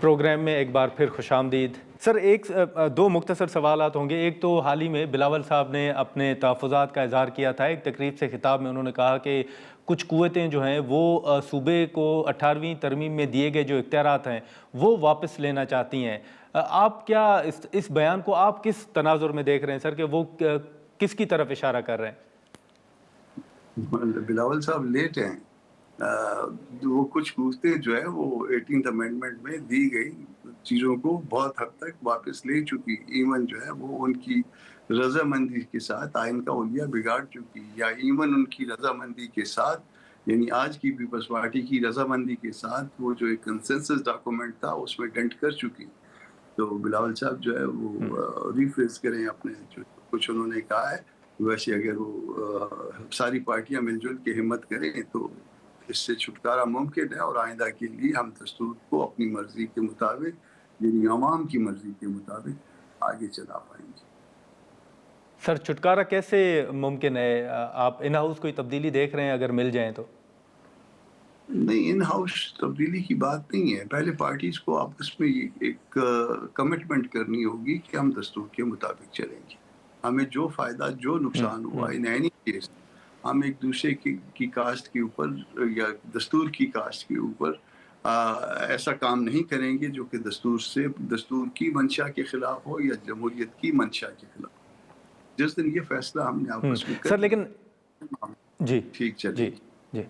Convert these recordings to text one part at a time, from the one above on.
Programme میں ایک بار پھر خوش آمدید سر. دو مختصر سوالات ہوں گے. ایک تو حال ہی میں بلاول صاحب نے اپنے تحفظات کا اظہار کیا تھا. ایک تقریب سے خطاب میں انہوں نے کہا کہ کچھ قوتیں جو ہیں وہ صوبے کو 18ویں ترمیم میں دیے گئے جو اختیارات ہیں وہ واپس لینا چاہتی ہیں. آپ کیا اس بیان کو آپ کس تناظر میں دیکھ رہے ہیں سر, کہ وہ کس کی طرف اشارہ کر رہے ہیں؟ بلاول صاحب لیٹ ہیں. وہ کچھ قوتیں جو ہے وہ 18th امینڈمنٹ میں دی گئی چیزوں کو بہت حد تک واپس لے چکی. ایون جو ہے وہ ان کی رضامندی کے ساتھ آئین کا اولیہ بگاڑ چکی, یا ایون ان کی رضامندی کے ساتھ, یعنی آج کی پیپلز پارٹی کی رضامندی کے ساتھ وہ جو ایک کنسنسس ڈاکومنٹ تھا اس میں ڈنٹ کر چکی. تو بلاول صاحب جو ہے وہ ریفریز کریں اپنے جو کچھ انہوں نے کہا ہے. ویسے اگر وہ ساری پارٹیاں مل جل کے ہمت کریں تو اس سے چھٹکارا ممکن ہے, اور آئندہ کے لیے ہم دستور کو اپنی مرضی کے مطابق, یعنی عوام کی مرضی کے مطابق آگے چلا پائیں گے. سر چھٹکارا کیسے ممکن ہے؟ آپ ان ہاؤس کوئی تبدیلی دیکھ رہے ہیں اگر مل جائیں تو؟ نہیں, ان ہاؤس تبدیلی کی بات نہیں ہے. پہلے پارٹیز کو آپس میں ایک کمٹمنٹ کرنی ہوگی کہ ہم دستور کے مطابق چلیں گے. ہمیں جو فائدہ جو نقصان ہوا ان اینی کیس, ہم ایک دوسرے کی کاسٹ کے اوپر یا دستور کی کاسٹ کے اوپر ایسا کام نہیں کریں گے جو کہ دستور کی منشا کے خلاف ہو یا جمہوریت کی منشا کے خلاف. جس دن یہ فیصلہ ہم نے آپس میں سر لیکن جی ٹھیک چلے جی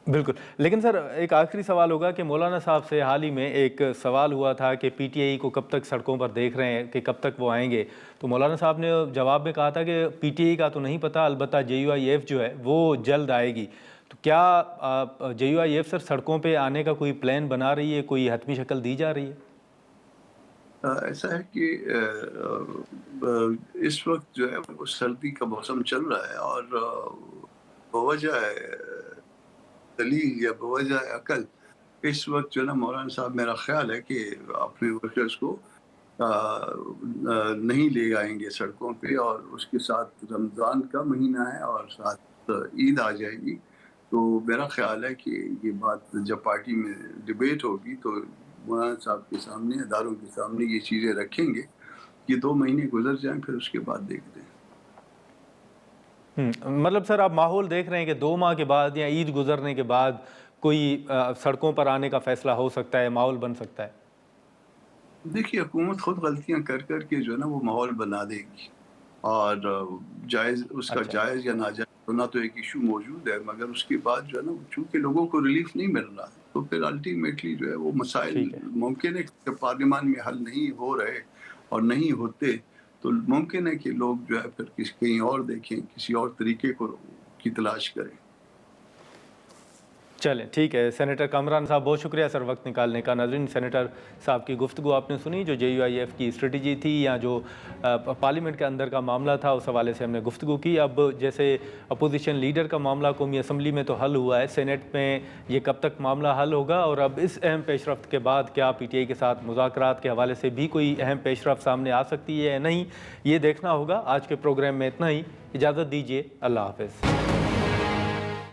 بالکل. لیکن سر ایک آخری سوال ہوگا کہ مولانا صاحب سے حال ہی میں ایک سوال ہوا تھا کہ پی ٹی آئی کو کب تک سڑکوں پر دیکھ رہے ہیں, کہ کب تک وہ آئیں گے. تو مولانا صاحب نے جواب میں کہا تھا کہ پی ٹی آئی کا تو نہیں پتہ, البتہ جے یو آئی ایف جو ہے وہ جلد آئے گی. تو کیا جے یو آئی ایف سر سڑکوں پہ آنے کا کوئی پلان بنا رہی ہے, کوئی حتمی شکل دی جا رہی ہے؟ ایسا ہے کہ اس وقت جو ہے وہ سردی کا موسم چل رہا ہے, اور بوجہ دلیل یا بوجہ عقل اس وقت جو ہے نا مولانا صاحب میرا خیال ہے کہ اپنے ورکرز کو نہیں لے آئیں گے سڑکوں پہ. اور اس کے ساتھ رمضان کا مہینہ ہے اور ساتھ عید آ جائے گی. تو میرا خیال ہے کہ یہ بات جب پارٹی میں ڈیبیٹ ہوگی تو مولانا صاحب کے سامنے, اداروں کے سامنے یہ چیزیں رکھیں گے. یہ 2 مہینے گزر جائیں پھر اس کے بعد دیکھتے ہیں. مطلب سر آپ ماحول دیکھ رہے ہیں کہ 2 ماہ کے بعد یا عید گزرنے کے بعد کوئی سڑکوں پر آنے کا فیصلہ ہو سکتا ہے, ماحول بن سکتا ہے؟ دیکھیے حکومت خود غلطیاں کر کے جو ہے نا وہ ماحول بنا دے گی, اور جائز اس کا جائز یا ناجائز ہونا تو ایک ایشو موجود ہے, مگر اس کے بعد جو ہے نا چونکہ لوگوں کو ریلیف نہیں مل رہا تو پھر الٹیمیٹلی جو ہے وہ مسائل ممکن ہے کہ پارلیمان میں حل نہیں ہو رہے اور نہیں ہوتے تو ممکن ہے کہ لوگ جو ہے پھر کہیں اور دیکھیں, کسی اور طریقے کی تلاش کریں. چلیں ٹھیک ہے. سینیٹر کامران صاحب بہت شکریہ سر وقت نکالنے کا. ناظرین سینیٹر صاحب کی گفتگو آپ نے سنی, جو جے یو آئی ایف کی اسٹریٹجی تھی یا جو پارلیمنٹ کے اندر کا معاملہ تھا اس حوالے سے ہم نے گفتگو کی. اب جیسے اپوزیشن لیڈر کا معاملہ قومی اسمبلی میں تو حل ہوا ہے, سینیٹ میں یہ کب تک معاملہ حل ہوگا, اور اب اس اہم پیش رفت کے بعد کیا پی ٹی آئی کے ساتھ مذاکرات کے حوالے سے بھی کوئی اہم پیش رفت سامنے آ سکتی ہے یا نہیں, یہ دیکھنا ہوگا. آج کے پروگرام میں اتنا ہی. اجازت دیجیے, اللہ حافظ.